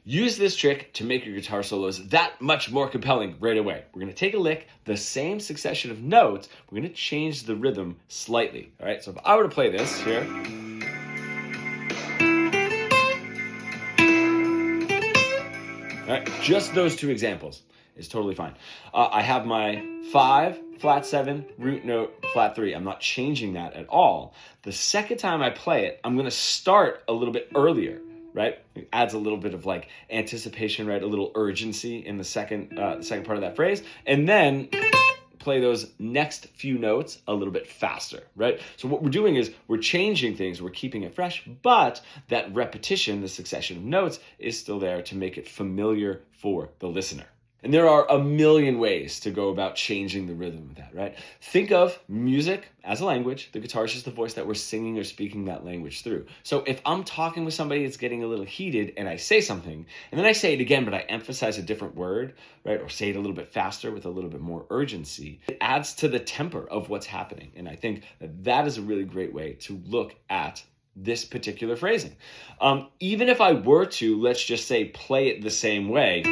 Use this trick to make your guitar solos that much more compelling right away. We're going to take a lick, the same succession of notes, we're going to change the rhythm slightly. All right, so if I were to play this here. All right, just those two examples is totally fine. I have my 5, flat 7, root note, flat 3. I'm not changing that at all. The second time I play it, I'm going to start a little bit earlier, right? It adds a little bit of like anticipation, right? A little urgency in the second part of that phrase. And then play those next few notes a little bit faster, right? So what we're doing is we're changing things, we're keeping it fresh, but that repetition, the succession of notes, is still there to make it familiar for the listener. And there are a million ways to go about changing the rhythm of that, right? Think of music as a language. The guitar is just the voice that we're singing or speaking that language through. So if I'm talking with somebody that's getting a little heated and I say something, and then I say it again, but I emphasize a different word, right? Or say it a little bit faster with a little bit more urgency, it adds to the temper of what's happening. And I think that is a really great way to look at this particular phrasing. Even if I were to, let's just say, play it the same way,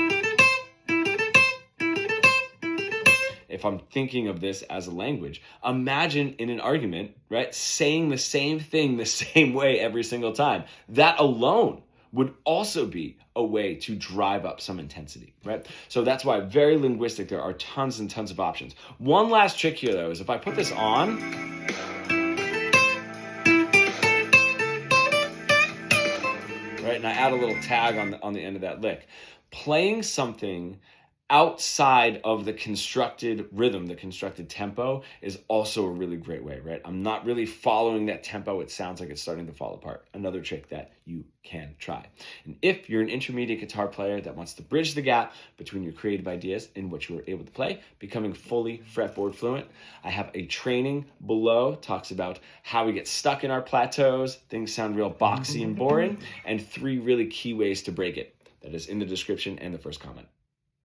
if I'm thinking of this as a language, imagine in an argument, right, saying the same thing the same way every single time. That alone would also be a way to drive up some intensity, right? So that's why very linguistic, there are tons and tons of options. One last trick here though is if I put this on, right, and I add a little tag on the end of that lick, playing something outside of the constructed rhythm, the constructed tempo, is also a really great way, right? I'm not really following that tempo. It sounds like it's starting to fall apart. Another trick that you can try. And if you're an intermediate guitar player that wants to bridge the gap between your creative ideas and what you were able to play, becoming fully fretboard fluent, I have a training below, talks about how we get stuck in our plateaus, things sound real boxy and boring, and 3 really key ways to break it. That is in the description and the first comment.